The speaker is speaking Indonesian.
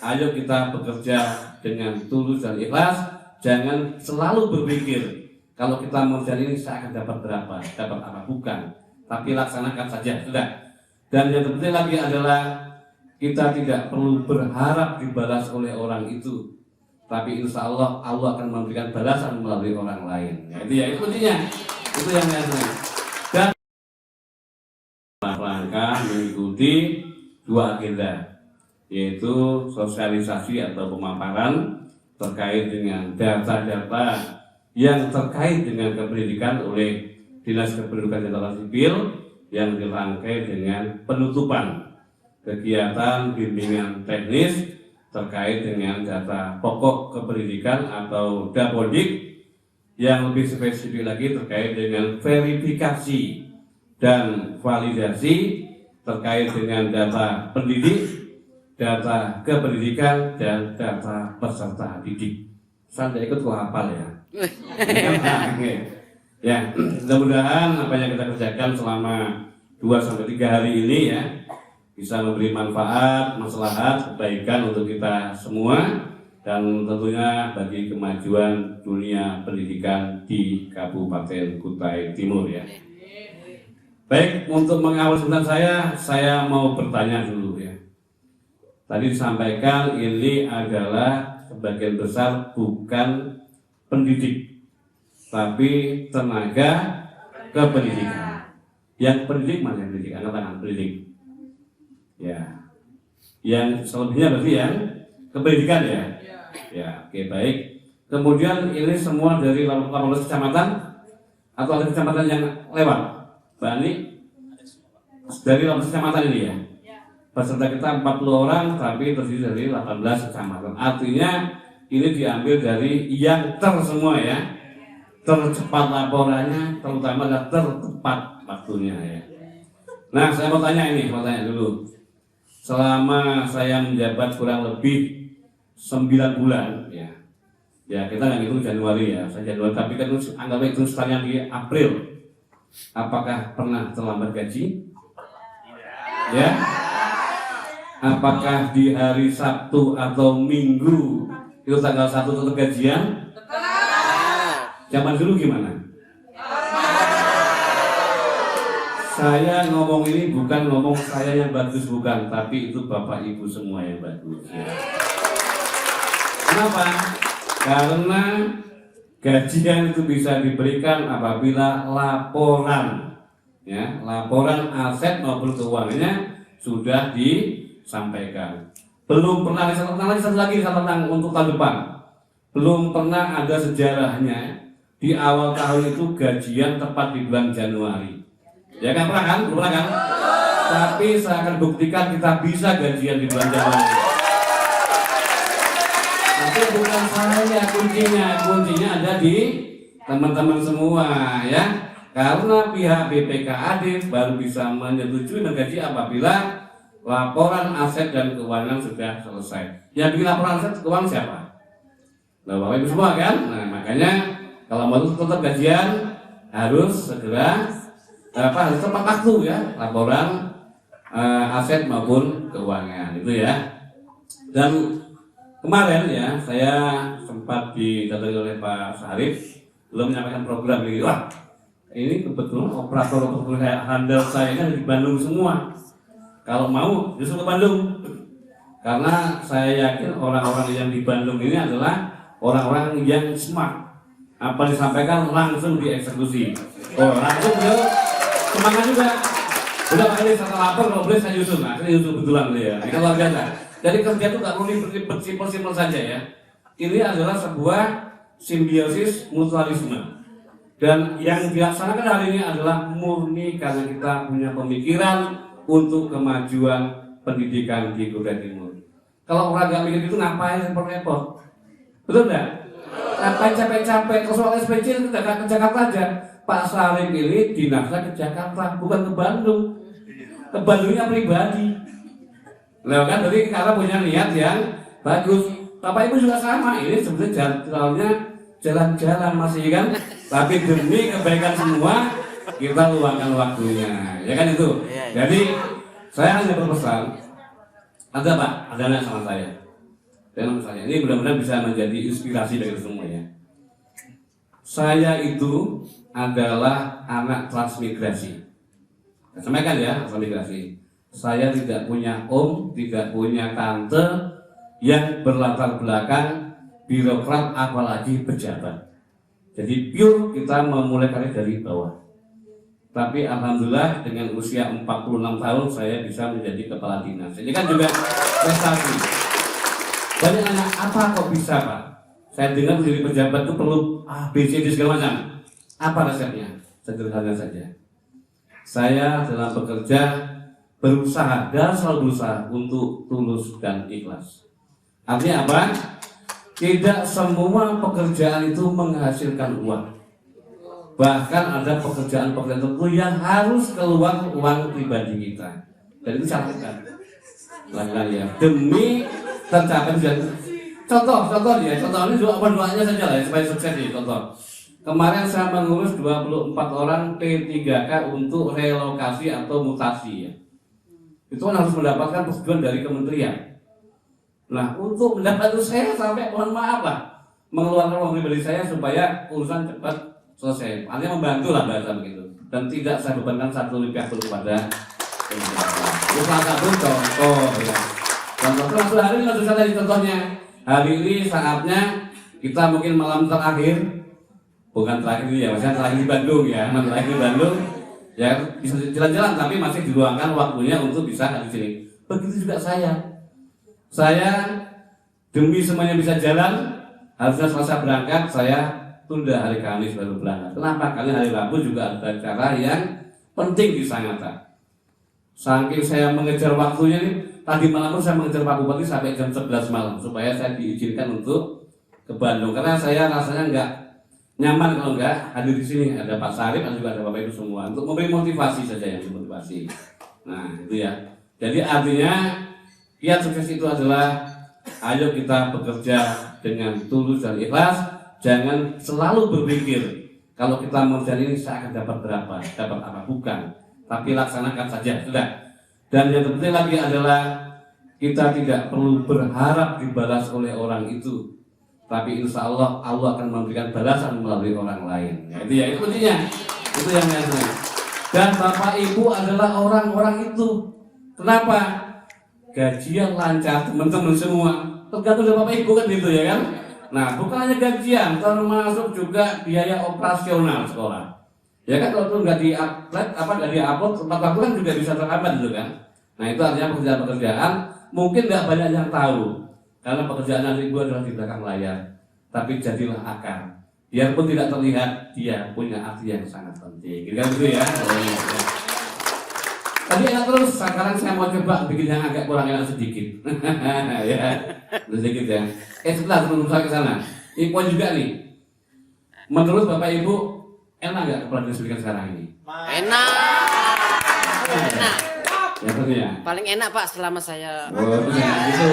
ayo kita bekerja dengan tulus dan ikhlas. Jangan selalu berpikir kalau kita mengerjakan ini saya akan dapat berapa, dapat apa, bukan. Tapi laksanakan saja, sudah. Dan yang terpenting lagi adalah kita tidak perlu berharap dibalas oleh orang itu, tapi insya Allah Allah akan memberikan balasan melalui orang lain. Itu kuncinya. Itu yang biasanya. Dan rangka mengikuti dua agenda, yaitu sosialisasi atau pemaparan terkait dengan data-data yang terkait dengan kependidikan oleh Dinas Kependudukan dan Catatan Sipil, yang dirangkai dengan penutupan kegiatan bimbingan teknis terkait dengan data pokok kependidikan atau Dapodik, yang lebih spesifik lagi terkait dengan verifikasi dan validasi terkait dengan data pendidik, data kependidikan, dan data peserta didik. Saya ikut kok hafal ya. Ya, mudah-mudahan apa yang kita kerjakan selama 2-3 hari ini ya bisa memberi manfaat, maslahat, kebaikan untuk kita semua, dan tentunya bagi kemajuan dunia pendidikan di Kabupaten Kutai Timur ya. Baik, untuk mengawal sebentar saya mau bertanya dulu ya. Tadi disampaikan ini adalah sebagian besar bukan pendidik, tapi tenaga kependidikan. Yang pendidik mana yang pendidik? Angkat tangan, pendidik. Ya. Yang selebihnya berarti yang kependidikan ya. Ya, oke, baik. Kemudian ini semua dari 18 kecamatan atau ada kecamatan yang lewat? Mbak Ani? Dari 18 kecamatan ini ya? Peserta kita 40 orang, tapi terdiri dari 18 kecamatan. Artinya ini diambil dari yang semua ya. Tercepat laporannya, terutama adalah tertepat waktunya ya. Nah, saya mau tanya dulu. Selama saya menjabat kurang lebih 9 bulan ya. Ya, kita nggak hitung Januari ya, saya Januari, tapi kan anggapnya itu startnya di April. Apakah pernah terlambat gaji? Ya. Apakah di hari Sabtu atau Minggu itu tanggal 1 tetap gajian? Zaman dulu gimana? Saya ngomong ini bukan ngomong saya yang bagus, bukan, tapi itu Bapak Ibu semua yang bagus ya. Kenapa? Karena gajian itu bisa diberikan apabila laporan ya, laporan aset maupun keuangannya sudah disampaikan. Belum pernah satu lagi untuk tahun depan. Belum pernah ada sejarahnya di awal tahun itu gajian tepat di bulan Januari. Ya kan, pernah kan? Belum pernah kan? Tapi saya akan buktikan kita bisa gajian di bulan Januari. Tapi bukan saya kuncinya ada di teman-teman semua ya. Karena pihak BPKAD baru bisa menyetujui menggaji apabila laporan aset dan keuangan sudah selesai. Yang bikin laporan aset keuangan siapa? Nah, Bapak Ibu semua kan? Nah, makanya kalau mau tetap gajian harus segera harus tepat waktu ya, laporan aset maupun keuangan itu ya. Dan kemarin ya saya sempat didatangi oleh Pak Syarif, belum menyampaikan program ini. Wah, ini kebetulan operator handal saya kan di Bandung semua. Kalau mau justru ke Bandung, karena saya yakin orang-orang yang di Bandung ini adalah orang-orang yang smart. Apa disampaikan langsung dieksekusi. Oh, langsung beliau semangat juga. Udah kali saya lapor, kalau boleh saya nyusul. Nah, saya nyusul betulan ya. Ini luar biasa. Jadi kerja itu nggak perlu simpel-simpel saja ya. Ini adalah sebuah simbiosis mutualisme. Dan yang dilaksanakan hari ini adalah murni karena kita punya pemikiran untuk kemajuan pendidikan di Kutai Timur. Kalau orang nggak mikir itu ngapain repot-repot? Betul nggak? Ngapain capek-capek? Kalau soal SPC itu nggak ke Jakarta aja. Pak Salim ini dinasnya ke Jakarta, bukan ke Bandung. Ke Bandungnya pribadi. Nah kan, jadi karena punya niat yang bagus. Bapak Ibu juga sama. Ini sebenarnya jalan-jalan masih kan. Tapi demi kebaikan semua kita luangkan waktunya. Ya kan itu. Jadi saya hanya berpesan. Ada Pak, ada anak sama saya. Dengan saya ini mudah-mudahan bisa menjadi inspirasi bagi kita semua ya. Saya itu adalah anak transmigrasi. Saya sampaikan ya, transmigrasi. Saya tidak punya om, tidak punya tante yang berlatar belakang birokrat apalagi pejabat. Jadi pure kita memulai karir dari bawah. Tapi alhamdulillah dengan usia 46 tahun saya bisa menjadi kepala dinas. Ini kan juga prestasi. Banyak anak, apa kok bisa Pak? Saya dengar menjadi pejabat itu perlu A, B, C, D segala macam. Apa resepnya? Sederhana saja. Saya dalam bekerja berusaha dan selalu berusaha untuk tulus dan ikhlas. Artinya apa? Tidak semua pekerjaan itu menghasilkan uang. Bahkan ada pekerjaan-pekerjaan tertentu yang harus keluar uang pribadi kita. Dan itu catatan. Lakukan ya demi tercapai tujuan. Contoh ya, contoh ini doanya saja lah ya, supaya sukses ya. Contoh. Kemarin saya mengurus 24 orang P3K untuk relokasi atau mutasi ya. Itu kan harus mendapatkan persetujuan dari kementerian. Nah, untuk mendapat itu saya sampai mohon maaf lah mengeluarkan uang pribadi saya supaya urusan cepat selesai. Artinya membantu lah bahasa begitu. Dan tidak saya bebankan satu rupiah pun kepada itu salah satu contoh ya. Contoh langsung hari ini langsung saja contohnya. Hari ini saatnya kita mungkin malam terakhir, bukan terakhir ya, maksudnya terakhir di Bandung ya, terakhir di Bandung ya bisa jalan-jalan tapi masih diluangkan waktunya untuk bisa di sini. Begitu juga saya demi semuanya bisa jalan, harusnya Selasa berangkat, saya tunda hari Kamis baru berangkat. Kenapa? Karena hari Rabu juga ada acara yang penting di Sangatta. Saking saya mengejar waktunya nih, tadi malam pun saya mengejar Pak Bupati sampai jam 11 malam supaya saya diizinkan untuk ke Bandung. Karena saya rasanya nggak nyaman kalau nggak hadir di sini. Ada Pak Sarip dan juga ada Bapak Ibu semua untuk memberi motivasi saja yang motivasi. Nah itu ya. Jadi artinya kiat sukses itu adalah ayo kita bekerja dengan tulus dan ikhlas. Jangan selalu berpikir kalau kita mau jalan ini saya akan dapat berapa, dapat apa, bukan. Tapi laksanakan saja, sudah. Dan yang terpenting lagi adalah kita tidak perlu berharap dibalas oleh orang itu, tapi insya Allah Allah akan memberikan balasan melalui orang lain. Ya, itu kuncinya. Itu yang biasanya. Dan Bapak Ibu adalah orang-orang itu. Kenapa? Gajian lancar teman-teman semua. Tergantung dari Bapak Ibu kan gitu ya kan. Nah bukan hanya gajian, termasuk juga biaya operasional sekolah. Ya kan kalau itu nggak di-upload, tempat waktu kan juga bisa terhambat gitu kan. Nah itu artinya pekerjaan-pekerjaan mungkin nggak banyak yang tahu karena pekerjaan Ibu adalah di belakang layar. Tapi jadilah akar. Biarpun tidak terlihat, dia punya arti yang sangat penting. Gitu kan gitu ya. Tadi enak terus. Sekarang saya mau coba bikin yang agak kurang enak sedikit. Ya, sedikit ya. Setelah sebelum saya ke sana, ini poin juga nih. Menurut Bapak Ibu enak nggak kepala dinas pendidikan sekarang ini? Enak. Ya tentunya. Paling enak Pak selama saya. Oh, itu gitu.